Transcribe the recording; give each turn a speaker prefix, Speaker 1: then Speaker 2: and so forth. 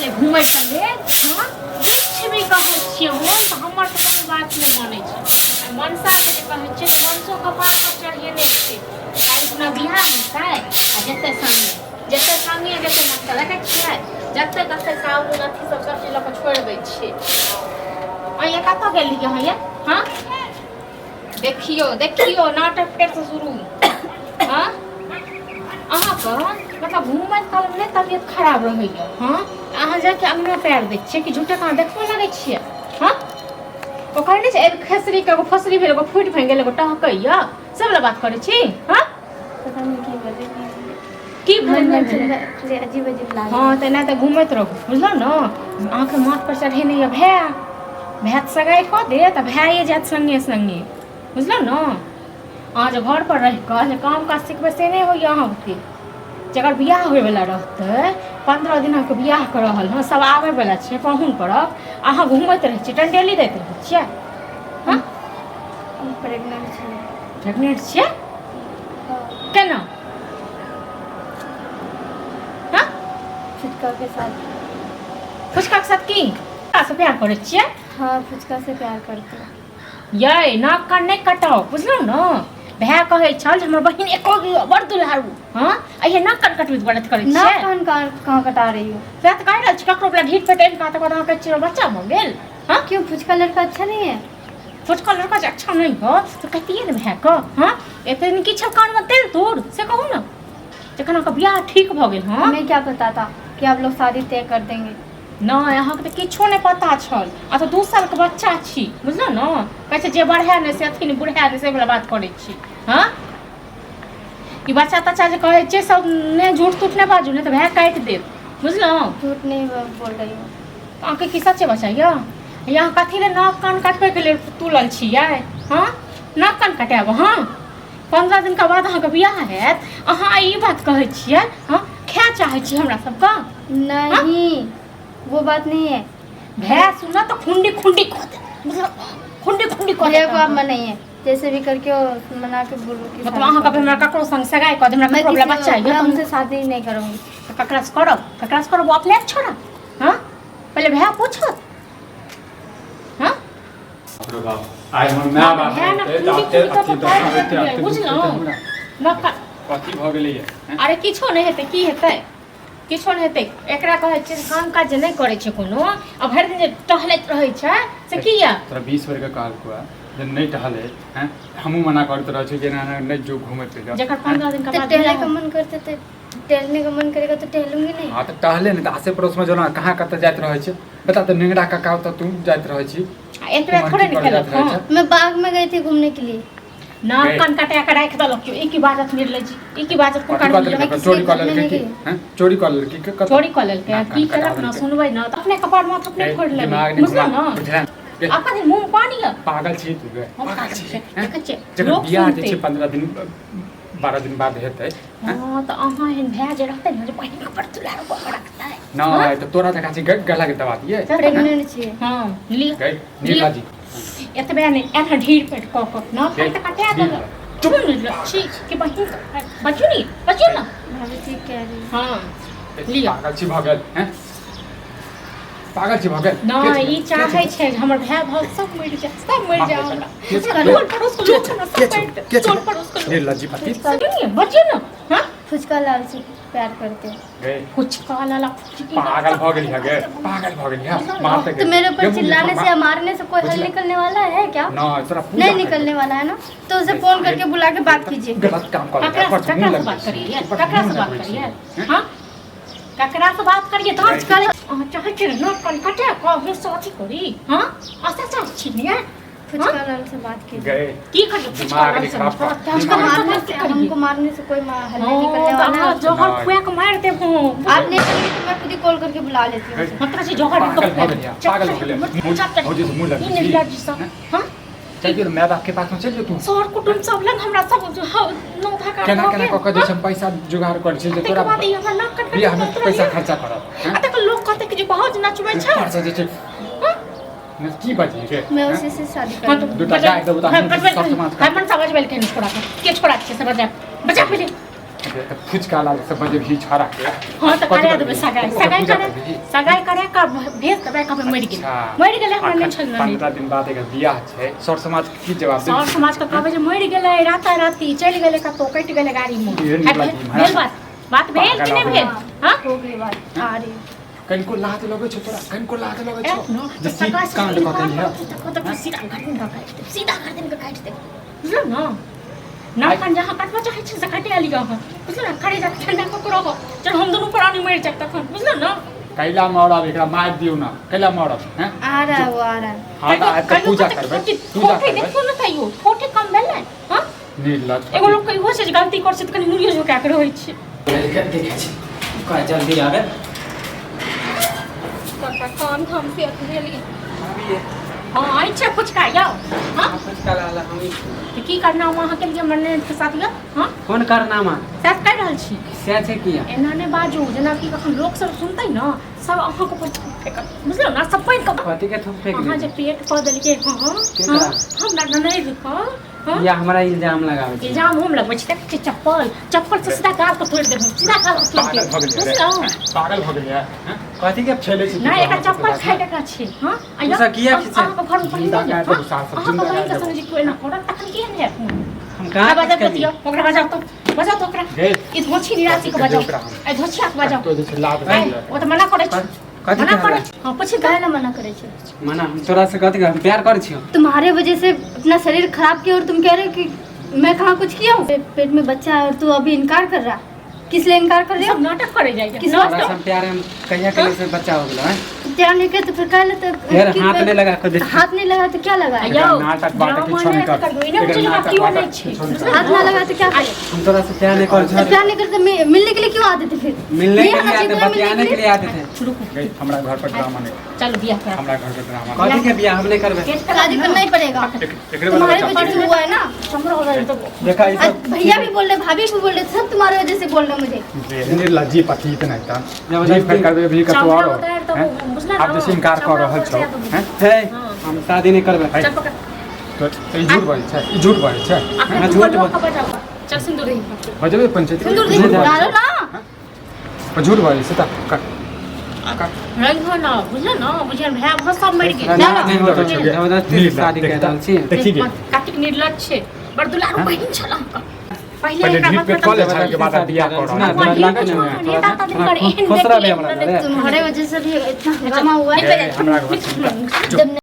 Speaker 1: गेले घूमै के लेल हां किछ भी कहै छियै हो तऽ हमर तऽ कोनो बात नहि मानै छै मनसा के जे कहै छै मनसो कपार पर चढ़ेने छै काल्हि अपना बियाह हेतै आ जते संगे जते नाश्ता लगे छियै जते तते साबुन अथी सब चीज लऽ कऽ छोड़ि दै छियै अइया कतऽ गेल रहियै अइया हां देखियो नाटक फेर से शुरू हां अहाँके मतलब घूमैत काल में तबियत खराब रहैया हाँ अहाँ जाके अंगना पैर दै छियै कि झूठे कहाँ देखबो लगै छियै हाँ ओकर नहि छै एगो खेसरी के एगो फसरी भेल एगो फूटि भांगि गेल एगो टहकैया सब वाला बात करै छी हाँ
Speaker 2: पता नहीं की बात है
Speaker 1: की
Speaker 2: मन
Speaker 1: भेल
Speaker 2: अजीब लागे
Speaker 1: हाँ तऽ एना तऽ घूमैत रहू बुझलौ ने अहाँके माथ पर चढ़ेने यऽ भाय सगाइ कऽ दे तऽ भाइए जायत संगे संगे बुझलौ ने अहाँ जे घर पर रहि कऽ जे काम काज सिखबै से नहि होइए अहाँके जकर बियाह होयवला रहतै 15 दिनक बियाह कऽ रहल हँ सब आबैवला छै पाहुन परब अहाँ घूमैत रहै छियै टंडेली दैत रहै छियै हाँ प्रेग्नेंट छियै केना हाँ
Speaker 2: फुचका के साथ
Speaker 1: की से प्यार करै छियै
Speaker 2: हाँ फुचका से प्यार करते हैं
Speaker 1: ये नाक कान नहीं कटाओ बुझलो न भाय कहै छल जे हमर बहिन एको बड़ दुल्हारू हां अइहे नाक कान कटबैत बड़त करै छियै
Speaker 2: नाक कान कहाँ कटा रही हो
Speaker 1: से तऽ कहि रहल छी ककरो बला ढीठ पेट का तऽ अहाँ कहै छियै बच्चा भऽ गेल हां
Speaker 2: क्यों फुचका लड़का अच्छा नहीं है
Speaker 1: फुचका लड़का जे अच्छा नहीं हो तो कहतिए न भाय को हां एते न किछ कान में तेल तोड़ से कहू न जखन अहाँके बियाह ठीक भऽ गेल हां
Speaker 2: हमें क्या पता था कि आप लोग शादी तय कर देंगे
Speaker 1: नहीं अहाँके तऽ किछो नहीं पता छल आ तऽ 2 साल के बच्चा छी बुझलौ न कहै छै जे बढ़ै नहि से अथी नहि बुढ़ै नहि से वाला बात करै छी हाँ ई बच्चा तच्चा जे कहै छै सब ने झूठ तूठ नहीं बाजू नहीं तऽ भाय काटि देब बुझलौ
Speaker 2: झूठ नहीं बोल रही हूँ
Speaker 1: अहाँके की सच्चे बच्चा यऽ यहाँ कथी ले नाक कान कटबै के लेल तुलल छियै हाँ नाक कान कटाब हाँ 15 दिन के बाद अहाँके बियाह हैत अहाँ ई बात कहै छियै हाँ खाय चाहै छी हमरा सबके
Speaker 2: नहीं वो बात नहीं है
Speaker 1: भैया सुना तो खुंडी कह दे मतलब खुंडी कह दे
Speaker 2: को आप मनाइए जैसे भी करके मना के बोलो कि
Speaker 1: मतलब अहाँ का हमरा ककरो संग सगाई कह दे हमरा ककरो वाला बच्चा है
Speaker 2: मैं उनसे शादी नहीं करूंगी
Speaker 1: तो ककरा से करो वो अपने छोड़ा हां पहले भैया पूछो हां
Speaker 3: आइ हम माय बाप
Speaker 1: बुझलौ न
Speaker 3: कथी भऽ गेलै
Speaker 1: अरे किछो नहीं हेतै की हेतै किछो नहीं हेतै एकरा कहै छै काम काज नहीं करै छै कोनो आ भरि दिन जे टहलैत रहै छै से किया
Speaker 3: तोरा 20 वर्ष के काल हुआ जे नहीं टहले हैं हमहू मना करते रह छै जे नहीं जो घूमे फिरे
Speaker 1: जकर 15 दिन का बाद
Speaker 2: टहलने का मन करते थे टहलने का मन करेगा तो टहलूंगी नहीं
Speaker 3: हां तो टहले नहीं आसे पड़ोस में जना कहां कत जाइत रहै छै बता तो निंगड़ा काका तो तू जाइत रहै छी
Speaker 1: एक बेर थोड़े निकलत हां
Speaker 2: मैं बाग में गई थी घूमने के लिए
Speaker 1: नाक कान कटा के राख दलक क्यों एक ही बात मिल लै छी एक ही बात को काट
Speaker 3: चोरी कर लेलकै की हैं चोरी कर लेलकै के
Speaker 1: चोरी कर लेलकै की करत ना सुनबै ना त अपने कपार में अपने फोड़ लेबै बुझलो ना आपका दिन मुंह पानी है
Speaker 3: पागल छी तू गे पागल छी
Speaker 1: देख छै
Speaker 3: जब बियाह जे छै 15 दिन 12 दिन बाद हेतै
Speaker 1: हां त अहाँ एहन भए जे रहतै ने जे बहिन के पर तुलार को रखतै
Speaker 3: ना तो तोरा जका छी गला के दबा दिए
Speaker 2: प्रेग्नेंट छी
Speaker 1: हां ली
Speaker 3: गई नीला जी
Speaker 1: एतबे ने एना ढीर पेट क ना काट कटा दल चुप न छी कि बहिन बच्चू ना
Speaker 2: भाभी ठीक कह रही
Speaker 1: हां लिया
Speaker 3: पागल छी भगल हैं पागल छी भगल
Speaker 1: ना ई चाहै छै हमर भाई भाव सब मर जाए हमरा चोर पड़ोस को लोग ना सब चोर पड़ोस को
Speaker 3: नीला जी पति
Speaker 1: सुनिए बच्चू ना हां
Speaker 2: फुचका लाल से प्यार करते हैं
Speaker 3: गए
Speaker 1: फुचका लाला
Speaker 3: पागल भ गेली है गे पागल भ गेली है मारते
Speaker 2: तो मेरे ऊपर चिल्लाने से या मारने से कोई हल निकलने वाला है क्या
Speaker 3: ना तेरा
Speaker 2: नहीं निकलने वाला है ना तो उसे फोन करके बुला के बात कीजिए
Speaker 3: गलत काम कर
Speaker 1: ककरा से बात करिए ककरा से बात करिए हां ककरा से बात करिए तो आजकल चाहे छै ना कल कटे को हे सोची करी हां अच्छा छिनिए
Speaker 2: फुचका लाल से बात कीजिए
Speaker 3: गए
Speaker 1: की करिए
Speaker 3: दिमाग नहीं खराब कर
Speaker 2: हमको मारने से कोई हल नहीं निकलने वाला है
Speaker 1: जोहर खुआ के मार दे हूं
Speaker 2: आप नहीं करेंगे तो मैं खुद ही कॉल करके बुला लेती हूं
Speaker 1: मतलब से जोहर
Speaker 3: पागल हो गया हो जे मुंह लग
Speaker 1: नहीं लगी सब हां
Speaker 3: चलिए मैं बाप के पास में चलिए तू
Speaker 1: सर कुटुंब सब लग हमरा सब नौ धका
Speaker 3: केना क जे हम पैसा जुगाड़ कर छै जे तोरा
Speaker 1: बाद हमरा नाक कट
Speaker 3: बियाह में पैसा खर्चा करब
Speaker 1: आ तक लोग कहते कि जे बहुत नचबै छै
Speaker 3: पैसा जे छै न की बाजी रे
Speaker 2: मैं उसी से शादी करूंगी
Speaker 3: दूटा जाय दे बता सब समाज का
Speaker 1: हम समझ बेल के छोड़ा के छोड़ा छै से बजा पहिले
Speaker 3: फुचका लाल से बजे भी छोड़ा के
Speaker 1: हां त करे देबे सगाई करे का भेज देबै कभी मरि गेल
Speaker 3: अच्छा।
Speaker 1: मरि गेलै हमरा नहि छल नहीं
Speaker 3: 15 दिन बाद एक बियाह छै सर समाज के की जवाब दे
Speaker 1: सर समाज के कहबै जे मरि गेलै राती चलि गेलै कतौ कटि गेलै गाड़ी में
Speaker 3: ये नहीं लगी,
Speaker 1: भेल बात भेल कि नहीं भेल हां
Speaker 2: हो गई बात अरे
Speaker 3: कनको लात लगै छ तोरा कनको लात लगै छ
Speaker 1: नो
Speaker 3: जे सीट कांड क के लिया
Speaker 1: तो सीधा गर्दन के काट दे बुझलो ना ना कान जहां काटवा चाहे छै से काटे आली गह बुझलो ना खड़े जाके ठंडा को रहो चल हम दोनों प्राणी मर जात तखन बुझलो ना
Speaker 3: कैला मरब एकरा मार दियौ ना कैला मरब हैं
Speaker 2: आ रहा वो आ रहा
Speaker 3: हां त आज तक पूजा करबै पूजा
Speaker 1: फोटे
Speaker 3: करबै
Speaker 1: देखो ना तइयो फोटे कम भेलै हां
Speaker 3: निर्लज
Speaker 1: एगो लोग कहियो से गलती कर छै त कनी मुरियो जो का के रहै छै
Speaker 4: देखे छी का जल्दी आवे
Speaker 1: काम हम से अकेले
Speaker 4: अभी ये
Speaker 1: हां आई छै कुछ का जाओ हां
Speaker 4: कुछ का लाला हम
Speaker 1: तो की करना वहां के लिए मरने के साथ या हां
Speaker 4: फोन करनामा
Speaker 1: साथ कर रहल छी
Speaker 4: से छै किया
Speaker 1: एना ने बाजू जेना कि कखन लोग सब सुनतै न सब अहाँ के ऊपर फेंकत बुझलो ना सब पाइन के
Speaker 4: कथी के थूक फेंक
Speaker 1: अहाँ
Speaker 4: दे
Speaker 1: जे पेट क देलिए हां
Speaker 4: केकरा?
Speaker 1: हमरा नहीं रुका हां
Speaker 4: या हमरा इल्जाम लगावे छी
Speaker 1: इल्जाम हम लगबै छी देख चप्पल से सीधा गाल के तोड़ देब सीधा गाल के तोड़
Speaker 3: पागल भ
Speaker 1: देब
Speaker 3: गेलै
Speaker 1: बुझलो
Speaker 3: पागल भ गेलै हैं
Speaker 4: कथी के
Speaker 3: खेले छी
Speaker 1: नहीं एका चप्पल खाइ का छै हां
Speaker 4: उसा किया खींचे?
Speaker 1: अहाँ के घर में
Speaker 3: जिंदा
Speaker 1: पहिने
Speaker 3: गाय तो साफ सब जिंदा गाय
Speaker 1: अहाँ
Speaker 3: तो।
Speaker 1: के संग कोई ना करत तखन की है
Speaker 4: हम
Speaker 1: का
Speaker 4: कहां
Speaker 1: बजा
Speaker 4: कुछ
Speaker 1: पतियो ओकरा बजाओ तो ओकरा
Speaker 3: गे
Speaker 1: ई धोछी निराशी के बजाओ ए धोछिया के बजाओ
Speaker 3: तो जे छै लात
Speaker 1: ए, वो तो मना करे छै
Speaker 4: कथी
Speaker 1: मना करे
Speaker 4: कहला?
Speaker 1: हां पूछी
Speaker 2: काहे ना मना करे छे
Speaker 4: मना हम तोरा से कथी हम प्यार करै छियो
Speaker 2: तुम्हारे वजह से अपना शरीर खराब किया और तुम कह रहे हो कि मैं कहाँ कुछ किया हूँ पेट में बच्चा है और तू अभी इनकार कर रहा किस लिए इनकार कर रहे
Speaker 1: सब
Speaker 2: हो
Speaker 1: नाटक करे जाएगा
Speaker 2: किस
Speaker 4: तोरा से हम प्यार हम कहिया के से बच्चा हो गेलो हैं
Speaker 2: ध्यान नहीं कर तो फिर कह लेते
Speaker 4: यार हाथ नहीं लगा के दे
Speaker 2: हाथ नहीं लगा तो क्या लगा
Speaker 1: अयो
Speaker 3: नाटक बाटे किछो नहीं कर
Speaker 1: इने मुझे लगा क्यों नहीं छी
Speaker 2: हाथ ना लगा तो क्या करे
Speaker 4: हम तोरा से प्यार नहीं कर
Speaker 2: तो प्यार नहीं करते मिलने के लिए क्यों आते थे फिर
Speaker 4: मिलने
Speaker 2: ये
Speaker 4: के
Speaker 2: होना
Speaker 4: लिए
Speaker 2: चाहिए
Speaker 4: आते
Speaker 2: था
Speaker 4: बतियाने के लिए आते थे
Speaker 3: गई हमरा घर पर ड्रामा नहीं
Speaker 1: चलो बियाह कर
Speaker 3: हमरा घर पर ड्रामा
Speaker 4: कथी के बियाह हम नहीं करबे
Speaker 2: शादी करना ही पड़ेगा
Speaker 3: एकरे वाला
Speaker 2: तुम्हारे
Speaker 3: बच्चा
Speaker 2: वजह से हुआ है ना
Speaker 1: समरो हो गई तो
Speaker 3: देखा ई
Speaker 2: आज
Speaker 3: सब
Speaker 2: भैया भी बोल रहे भाभी भी बोल रहे सब तुम्हारे वजह से बोल रहे मुझे
Speaker 3: निर्लज्जी पति इतना इतना
Speaker 4: जबरदस्ती।
Speaker 3: जी फेर करबे भी का तो और
Speaker 1: चमड़ा तो बुझला
Speaker 3: आप जैसे इनकार कर रहल छौ हैं
Speaker 4: हे हम शादी नहीं करबे
Speaker 1: चल पकड़
Speaker 3: तो ई झूठ बाजै छै ई झूठ बाजै छै
Speaker 1: अपना
Speaker 4: झूठ
Speaker 1: झूठ बजाओ चल सिंदूर ही
Speaker 3: बजबे पंचायत
Speaker 2: सिंदूर
Speaker 3: झूठ
Speaker 2: दे
Speaker 3: बाजै
Speaker 2: डालो ना
Speaker 3: छै। झूठ बाजै छै त
Speaker 1: रंग हो ना बुझला ना बुझिया भैया बहुत सब मर गेल
Speaker 4: ना नहीं हो तो जबरदस्ती से शादी कर रहल छी
Speaker 3: देखी गे
Speaker 1: कार्तिक निर्लज छै बड़ दुलारू बहिन छला
Speaker 3: पहिले ढीप पे कॉलेज छाड़ के बाद बियाह कर रहल
Speaker 4: खुश रह हमरा
Speaker 2: तुम्हारे वजह से भी इतना हंगामा हुआ है
Speaker 3: हमरा घर
Speaker 2: जब